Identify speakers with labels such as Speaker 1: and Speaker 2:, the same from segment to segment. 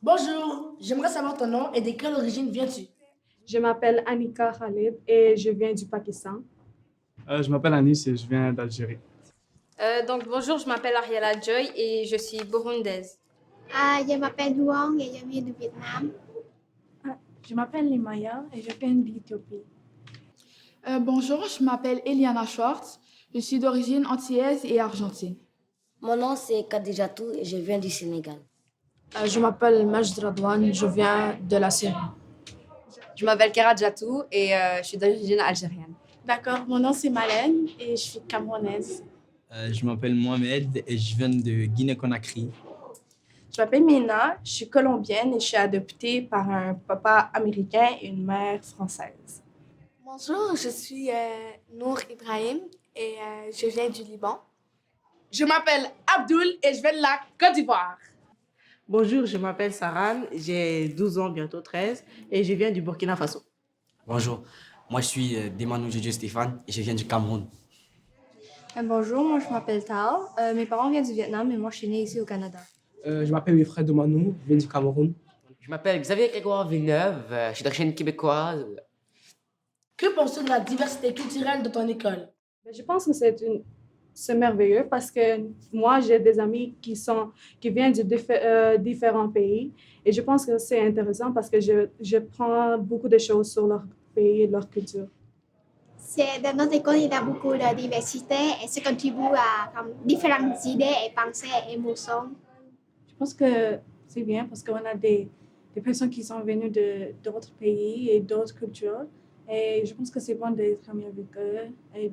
Speaker 1: Bonjour, j'aimerais savoir ton nom et de quelle origine viens-tu?
Speaker 2: Je m'appelle Annika Khalid et je viens du Pakistan.
Speaker 3: Je m'appelle Anis et je viens d'Algérie.
Speaker 4: Bonjour, je m'appelle Ariela Joy et je suis burundaise.
Speaker 5: Je m'appelle Luong et je viens du Vietnam.
Speaker 2: Je m'appelle Limaya et je viens d'Éthiopie.
Speaker 6: Bonjour, je m'appelle Eliana Schwartz. Je suis d'origine antillaise et argentine.
Speaker 7: Mon nom c'est Kadijatou et je viens du Sénégal.
Speaker 8: Je m'appelle Majd Radouane, je viens de la Syrie.
Speaker 9: Je m'appelle Kara Djatou et je suis d'origine algérienne.
Speaker 2: D'accord, mon nom c'est Malène et je suis camerounaise.
Speaker 10: Je m'appelle Mohamed et je viens de Guinée-Conakry.
Speaker 2: Je m'appelle Mina, je suis colombienne et je suis adoptée par un papa américain et une mère française.
Speaker 5: Bonjour, je suis Nour Ibrahim et je viens du Liban.
Speaker 1: Je m'appelle Abdoul et je viens de la Côte d'Ivoire.
Speaker 11: Bonjour, je m'appelle Saran, j'ai 12 ans, bientôt 13, et je viens du Burkina Faso.
Speaker 12: Bonjour, moi je suis Demanou Jojo Stéphane et je viens du Cameroun.
Speaker 4: Bonjour, moi je m'appelle Tao. Mes parents viennent du Vietnam et moi je suis née ici au Canada.
Speaker 13: Je m'appelle Wilfred Domanou, je viens du Cameroun.
Speaker 14: Je m'appelle Xavier Grégoire Villeneuve, je suis d'origine québécoise.
Speaker 1: Que penses-tu de la diversité culturelle de ton école?
Speaker 2: Je pense que c'est merveilleux parce que moi, j'ai des amis qui viennent de différents pays et je pense que c'est intéressant parce que je prends beaucoup de choses sur leur pays et leur culture.
Speaker 5: Dans notre école, il y a beaucoup de diversité et ça contribue à différentes idées et pensées et émotions.
Speaker 2: Je pense que c'est bien parce qu'on a des personnes qui sont venues d'autres pays et d'autres cultures et je pense que c'est bon d'être amis avec eux et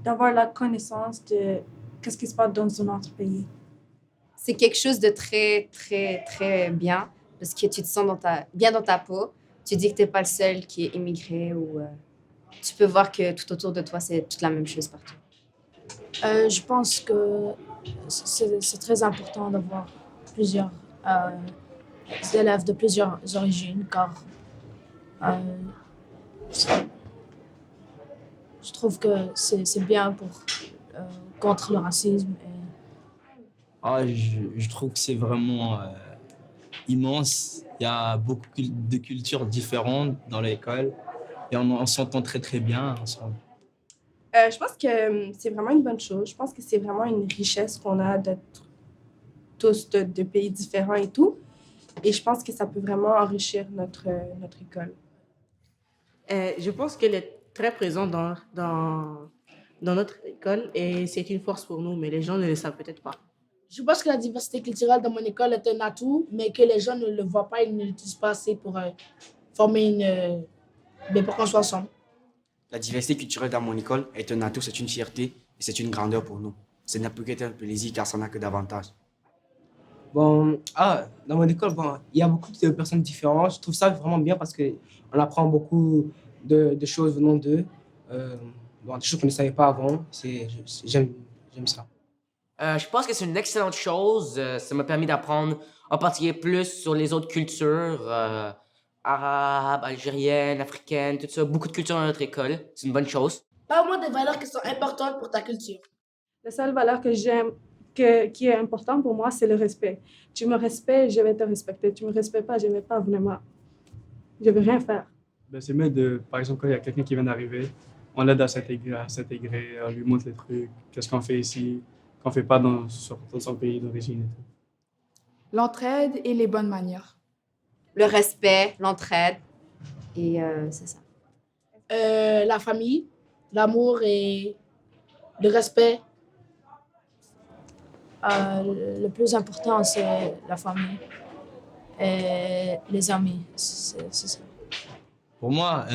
Speaker 2: d'avoir la connaissance de qu'est-ce qui se passe dans un autre pays.
Speaker 9: C'est quelque chose de très, très, très bien parce que tu te sens bien dans ta peau. Tu dis que tu n'es pas le seul qui est immigré ou tu peux voir que tout autour de toi, c'est toute la même chose partout.
Speaker 8: Je pense que c'est très important d'avoir plusieurs élèves de plusieurs origines car je trouve que c'est bien contre le racisme.
Speaker 10: Je trouve que c'est vraiment immense. Il y a beaucoup de cultures différentes dans l'école et on s'entend très très bien ensemble.
Speaker 2: Je pense que c'est vraiment une bonne chose. Je pense que c'est vraiment une richesse qu'on a d'être tous de pays différents et tout. Et je pense que ça peut vraiment enrichir notre école.
Speaker 11: Je pense qu'elle est très présente dans notre école et c'est une force pour nous, mais les gens ne le savent peut-être pas.
Speaker 1: Je pense que la diversité culturelle dans mon école est un atout, mais que les gens ne le voient pas et ne l'utilisent pas assez pour former pour qu'on soit ensemble.
Speaker 12: La diversité culturelle dans mon école est un atout, c'est une fierté et c'est une grandeur pour nous. Ce n'est plus qu'un plaisir car ça n'a que d'avantages.
Speaker 13: Dans mon école, il y a beaucoup de personnes différentes. Je trouve ça vraiment bien parce qu'on apprend beaucoup de choses venant d'eux. Des choses qu'on ne savait pas avant. J'aime ça.
Speaker 14: Je pense que c'est une excellente chose. Ça m'a permis d'apprendre en particulier plus sur les autres cultures, arabes, algériennes, africaines, tout ça. Beaucoup de cultures dans notre école. C'est une bonne chose.
Speaker 1: Parle-moi des valeurs qui sont importantes pour ta culture.
Speaker 2: La seule valeur que j'aime, qui est importante pour moi, c'est le respect. Tu me respectes, je vais te respecter. Tu me respectes pas, je vais pas vraiment. Je vais rien faire.
Speaker 3: C'est mieux par exemple, quand il y a quelqu'un qui vient d'arriver, on l'aide à s'intégrer, on lui montre les trucs, qu'est-ce qu'on fait ici, qu'on ne fait pas dans son pays d'origine et tout.
Speaker 6: L'entraide et les bonnes manières.
Speaker 9: Le respect, l'entraide et c'est ça.
Speaker 1: La famille, l'amour et le respect.
Speaker 8: Le plus important, c'est la famille et les amis. C'est ça.
Speaker 10: Pour moi,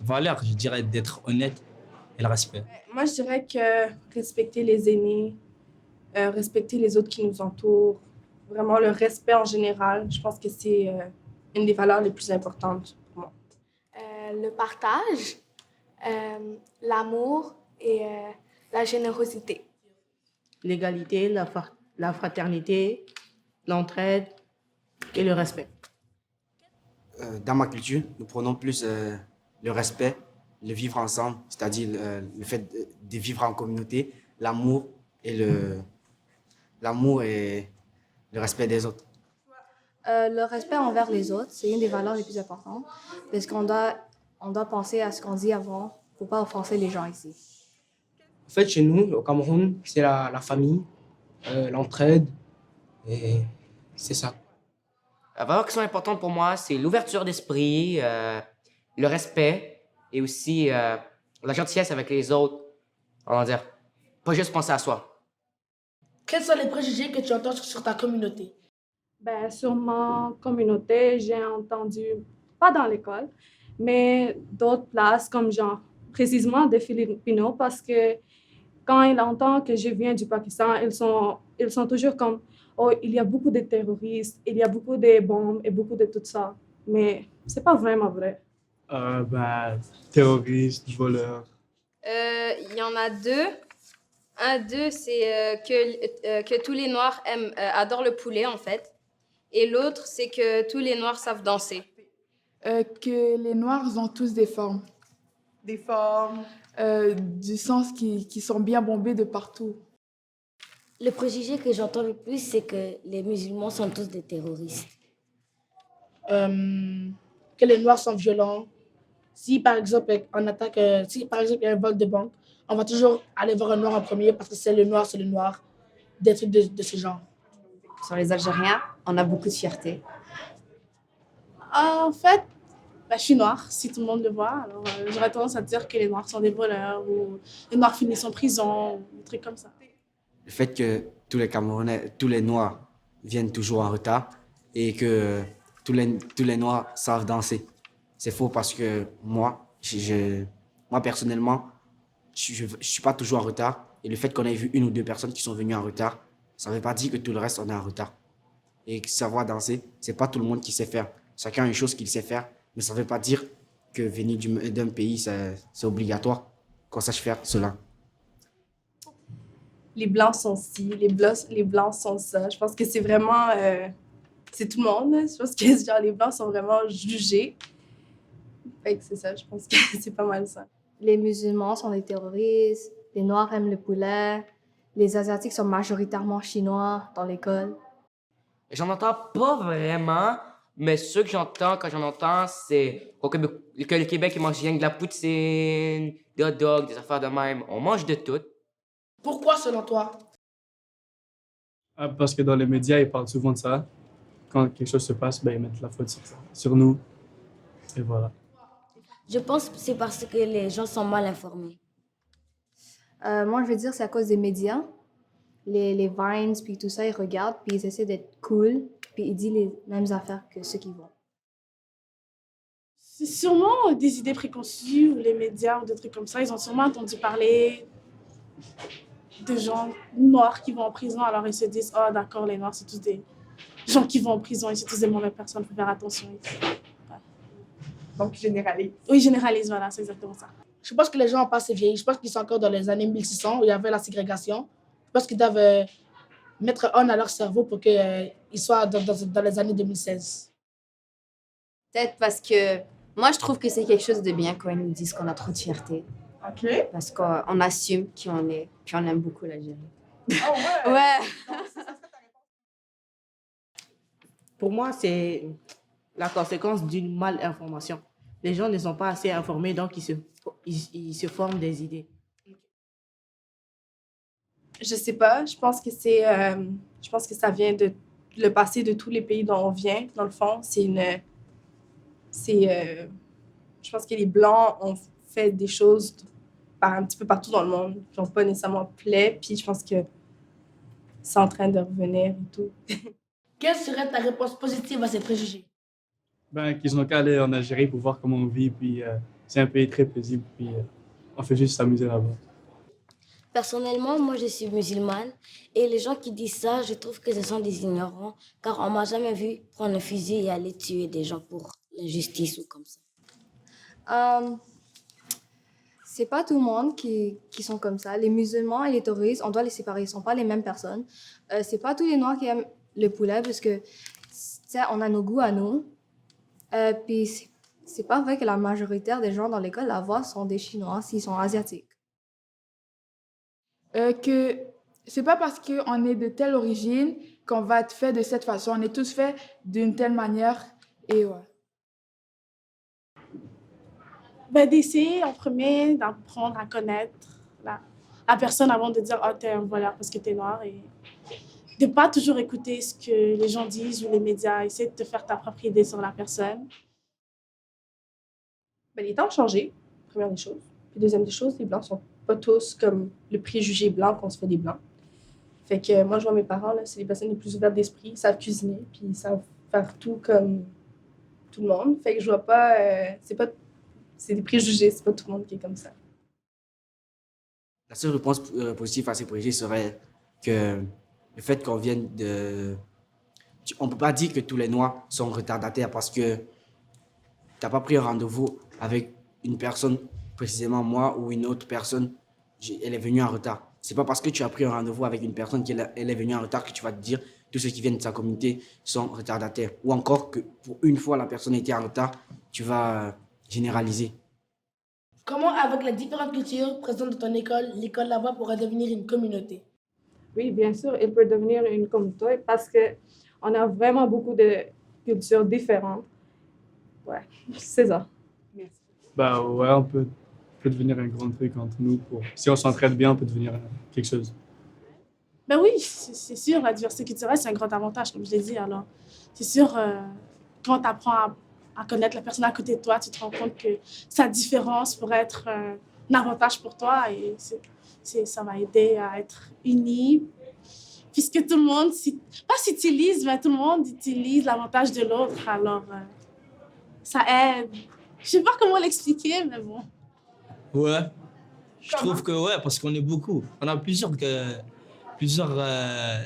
Speaker 10: valeur, je dirais d'être honnête et le respect.
Speaker 2: Moi, je dirais que respecter les aînés, respecter les autres qui nous entourent, vraiment le respect en général, je pense que c'est une des valeurs les plus importantes pour moi.
Speaker 5: Le partage, l'amour et la générosité.
Speaker 11: L'égalité, la fraternité, l'entraide et le respect.
Speaker 12: Dans ma culture, nous prenons plus le respect, le vivre ensemble, c'est-à-dire le fait de vivre en communauté, l'amour et le respect des autres.
Speaker 4: Le respect envers les autres, c'est une des valeurs les plus importantes parce on doit penser à ce qu'on dit avant pour pas offenser les gens ici.
Speaker 13: En fait, chez nous, au Cameroun, c'est la famille, l'entraide, et c'est ça.
Speaker 14: Les valeurs qui sont importantes pour moi, c'est l'ouverture d'esprit, le respect et aussi la gentillesse avec les autres. On va dire, pas juste penser à soi.
Speaker 1: Quels sont les préjugés que tu entends sur ta communauté?
Speaker 2: Ben, sur ma communauté, j'ai entendu, pas dans l'école, mais d'autres places, comme genre, précisément des Filipinos, parce que quand ils entendent que je viens du Pakistan, ils sont toujours comme, oh, il y a beaucoup de terroristes, il y a beaucoup de bombes et beaucoup de tout ça. Mais c'est pas vraiment vrai.
Speaker 3: Terroristes, voleurs.
Speaker 15: Il y en a deux. Deux, c'est que tous les Noirs adorent le poulet, en fait. Et l'autre, c'est que tous les Noirs savent danser.
Speaker 6: Que les Noirs ont tous des formes.
Speaker 11: Des formes.
Speaker 6: Du sens qui sont bien bombés de partout.
Speaker 7: Le préjugé que j'entends le plus, c'est que les musulmans sont tous des terroristes.
Speaker 1: Que les Noirs sont violents. Si par exemple si par exemple il y a un vol de banque, on va toujours aller voir un Noir en premier parce que c'est le Noir, des trucs de ce genre.
Speaker 9: Sur les Algériens, on a beaucoup de fierté.
Speaker 2: En fait, je suis noire, si tout le monde le voit. Alors, j'aurais tendance à dire que les Noirs sont des voleurs ou les Noirs finissent en prison, ou des trucs comme ça.
Speaker 12: Le fait que tous les Camerounais, tous les Noirs viennent toujours en retard et que tous les Noirs savent danser. C'est faux parce que moi personnellement, je suis pas toujours en retard. Et le fait qu'on ait vu une ou deux personnes qui sont venues en retard, ça ne veut pas dire que tout le reste, on est en retard. Et savoir danser, c'est pas tout le monde qui sait faire. Chacun a une chose qu'il sait faire, mais ça ne veut pas dire que venir d'un pays, c'est obligatoire qu'on sache faire cela.
Speaker 2: Les Blancs sont ci, les Blancs sont ça. Je pense que c'est vraiment... c'est tout le monde. Je pense que genre, les Blancs sont vraiment jugés. Fait que c'est ça, je pense que c'est pas mal ça.
Speaker 4: Les musulmans sont des terroristes, les Noirs aiment le poulet, les Asiatiques sont majoritairement chinois dans l'école.
Speaker 14: J'en entends pas vraiment, mais ce que j'entends quand j'en entends, c'est que le Québec, il mange rien que de la poutine, des hot dogs, des affaires de même. On mange de tout.
Speaker 1: Pourquoi selon toi?
Speaker 3: Parce que dans les médias, ils parlent souvent de ça. Quand quelque chose se passe, ils mettent la faute sur nous. Et voilà.
Speaker 7: Je pense que c'est parce que les gens sont mal informés.
Speaker 4: Moi, je veux dire, c'est à cause des médias. Les Vines, puis tout ça, ils regardent, puis ils essaient d'être cool, puis ils disent les mêmes affaires que ceux qui vont.
Speaker 2: C'est sûrement des idées préconçues, ou les médias, ou des trucs comme ça. Ils ont sûrement entendu parler de gens noirs qui vont en prison, alors ils se disent « Oh, d'accord, les Noirs, c'est tous des gens qui vont en prison, et c'est tous des mauvaises personnes, il faut faire attention. »
Speaker 11: Donc, généralise.
Speaker 2: Oui, généralise, voilà, c'est exactement ça.
Speaker 1: Je pense que les gens n'ont pas assez vieilli. Je pense qu'ils sont encore dans les années 1600 où il y avait la ségrégation. Je pense qu'ils doivent mettre on à leur cerveau pour qu'ils soient dans les années 2016.
Speaker 9: Peut-être parce que moi, je trouve que c'est quelque chose de bien quand ils nous disent qu'on a trop de fierté.
Speaker 11: OK.
Speaker 9: Parce qu'on assume qui on est, puis on aime beaucoup l'Algérie.
Speaker 11: Oh ouais!
Speaker 9: Ouais!
Speaker 11: Pour moi, c'est la conséquence d'une malinformation. Les gens ne sont pas assez informés, donc ils se forment des idées.
Speaker 2: Je sais pas, je pense que je pense que ça vient de le passé de tous les pays dont on vient. Dans le fond, je pense que les Blancs ont fait des choses un petit peu partout dans le monde qui n'ont pas nécessairement plaît, puis je pense que c'est en train de revenir et tout.
Speaker 1: Quelle serait ta réponse positive à ces préjugés?
Speaker 3: Qu'ils n'ont qu'à aller en Algérie pour voir comment on vit, puis c'est un pays très paisible, puis on fait juste s'amuser là-bas.
Speaker 7: Personnellement, moi, je suis musulmane et les gens qui disent ça, je trouve que ce sont des ignorants, car on m'a jamais vu prendre un fusil et aller tuer des gens pour l'injustice ou comme ça.
Speaker 4: C'est pas tout le monde qui sont comme ça. Les musulmans et les terroristes, on doit les séparer. Ils sont pas les mêmes personnes. C'est pas tous les Noirs qui aiment le poulet parce que, on a nos goûts à nous. Puis c'est pas vrai que la majorité des gens dans l'école là-bas sont des Chinois s'ils sont asiatiques.
Speaker 6: Que c'est pas parce qu'on est de telle origine qu'on va être fait de cette façon. On est tous faits d'une telle manière. Et ouais.
Speaker 2: Ben, d'essayer en premier d'apprendre à connaître la personne avant de dire « Ah, t'es un voleur parce que t'es noir » et de pas toujours écouter ce que les gens disent ou les médias. Essayer de te faire ta propre idée sur la personne.
Speaker 16: Ben, les temps ont changé, première des choses. Puis deuxième des choses, les Blancs sont pas tous comme le préjugé blanc qu'on se fait des Blancs. Fait que moi, je vois mes parents, là, c'est les personnes les plus ouvertes d'esprit, ils savent cuisiner, puis ils savent faire tout comme tout le monde. Fait que je vois pas, c'est des préjugés, c'est pas tout le monde qui est comme ça.
Speaker 12: La seule réponse positive à ces préjugés serait que le fait qu'on vienne de... On ne peut pas dire que tous les Noirs sont retardataires parce que tu n'as pas pris un rendez-vous avec une personne, précisément moi ou une autre personne, elle est venue en retard. C'est pas parce que tu as pris un rendez-vous avec une personne qu'elle est venue en retard que tu vas te dire tous ceux qui viennent de sa communauté sont retardataires. Ou encore que pour une fois la personne était en retard, tu vas généraliser.
Speaker 1: Comment, avec les différentes cultures présentes dans ton école, l'école là-bas pourra devenir une communauté?
Speaker 2: Oui, bien sûr, il peut devenir une communauté parce qu'on a vraiment beaucoup de cultures différentes. Ouais, c'est ça. Merci.
Speaker 3: Bah ouais, on peut devenir un grand truc entre nous. Si on s'entraide bien, on peut devenir quelque chose.
Speaker 2: Ben oui, c'est sûr, la diversité culturelle, c'est un grand avantage, comme je l'ai dit. Alors, c'est sûr, quand tu apprends à connaître la personne à côté de toi, tu te rends compte que sa différence pourrait être un avantage pour toi et ça va aider à être unis. Puisque tout le monde, pas s'utilise, mais tout le monde utilise l'avantage de l'autre. Alors, ça aide. Je sais pas comment l'expliquer, mais bon.
Speaker 10: Ouais, je trouve que ouais, parce qu'on est beaucoup. On a plusieurs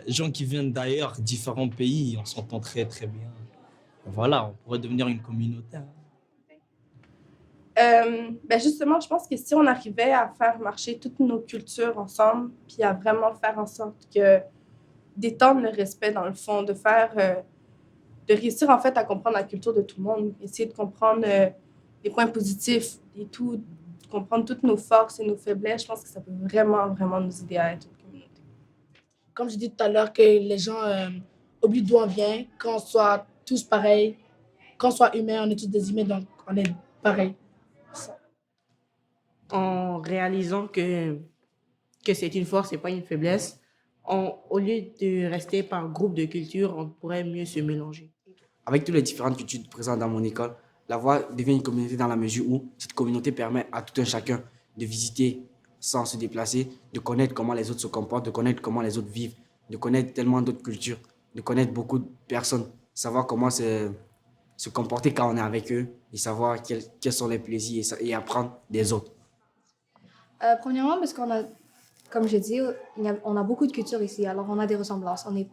Speaker 10: gens qui viennent d'ailleurs, différents pays, on s'entend très très bien. Voilà, on pourrait devenir une communauté.
Speaker 16: Ben justement, je pense que si on arrivait à faire marcher toutes nos cultures ensemble, puis à vraiment faire en sorte que d'étendre le respect dans le fond, de réussir en fait à comprendre la culture de tout le monde, essayer de comprendre les points positifs et tout, comprendre toutes nos forces et nos faiblesses, je pense que ça peut vraiment, vraiment nous aider à être une communauté.
Speaker 1: Comme je dis tout à l'heure, que les gens oublient d'où on vient, qu'on soit tous pareils, qu'on soit humains, on est tous des humains, donc on est pareils.
Speaker 11: En réalisant que c'est une force et pas une faiblesse, au lieu de rester par groupe de culture, on pourrait mieux se mélanger.
Speaker 12: Avec toutes les différentes cultures présentes dans mon école, la voie devient une communauté dans la mesure où cette communauté permet à tout un chacun de visiter sans se déplacer, de connaître comment les autres se comportent, de connaître comment les autres vivent, de connaître tellement d'autres cultures, de connaître beaucoup de personnes, savoir comment se comporter quand on est avec eux et savoir quels sont les plaisirs et apprendre des autres.
Speaker 4: Premièrement, parce qu'on a, comme j'ai dit, on a beaucoup de cultures ici, alors on a des ressemblances. Nos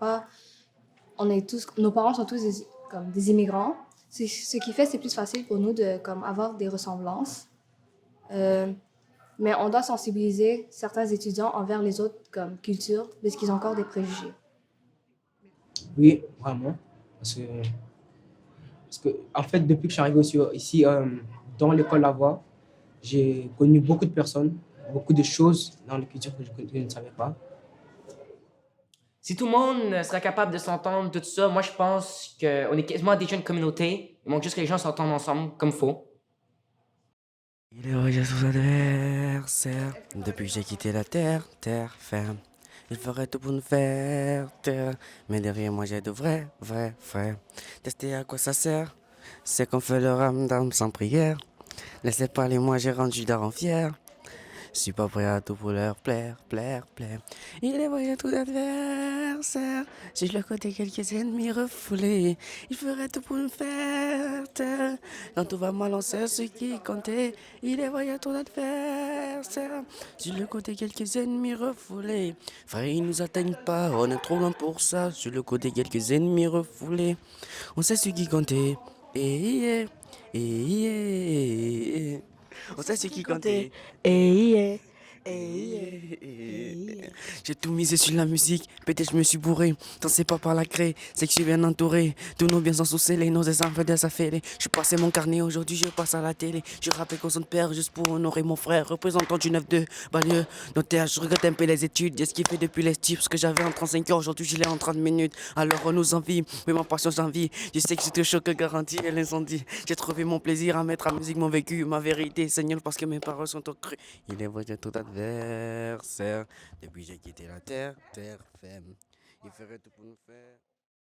Speaker 4: parents sont tous comme des immigrants. Ce qui fait, c'est plus facile pour nous de avoir des ressemblances. Mais on doit sensibiliser certains étudiants envers les autres comme cultures, parce qu'ils ont encore des préjugés.
Speaker 13: Oui, vraiment. Parce que en fait, depuis que je suis arrivé ici, dans l'école là-bas, j'ai connu beaucoup de personnes, beaucoup de choses dans les cultures que je ne savais pas.
Speaker 14: Si tout le monde serait capable de s'entendre, tout ça, moi je pense qu'on est quasiment déjà une communauté. Il manque juste que les gens s'entendent ensemble comme il faut.
Speaker 17: Il est rejeté sous adversaire. Depuis que j'ai quitté la terre ferme. Il ferait tout pour nous faire taire. Mais derrière moi j'ai de vrais. Tester à quoi ça sert? C'est qu'on fait le ramadan sans prière. Laissez parler, moi j'ai rendu daron fier. Je suis pas prêt à tout pour leur plaire. Il est voyant tout adversaire. J'ai le côté quelques ennemis refoulés. Il ferait tout pour nous faire taire. Quand tout va mal, on sait ce qui comptait. Il est voyant tout adversaire. J'ai le côté quelques ennemis refoulés. Frère, ils nous atteignent pas, on est trop loin pour ça. Sur le côté quelques ennemis refoulés. On sait ce qui comptait. On sait ce qui comptait. J'ai tout misé sur la musique, peut-être je me suis bourré. Tant c'est pas par la craie, c'est que je suis bien entouré. Tous nos biens sont sous-scellés, nos enfants des affaires. Je passais mon carnet, aujourd'hui je passe à la télé. Je rappelle qu'on s'en perd juste pour honorer mon frère. Représentant du 9-2, banlieue, notaire, je regrette un peu les études. J'ai ce qu'il fait depuis les tips, ce que j'avais en 35 heures, aujourd'hui je l'ai en 30 minutes. Alors on nous envie, mais ma passion j'envie. Je sais que c'est le choc garanti et l'incendie. J'ai trouvé mon plaisir à mettre à musique mon vécu, ma vérité, Seigneur, parce que mes paroles sont au cru. Il est vrai de tout adversaire. Depuis j'ai quitté la terre, terre ferme. Il ferait tout pour nous faire.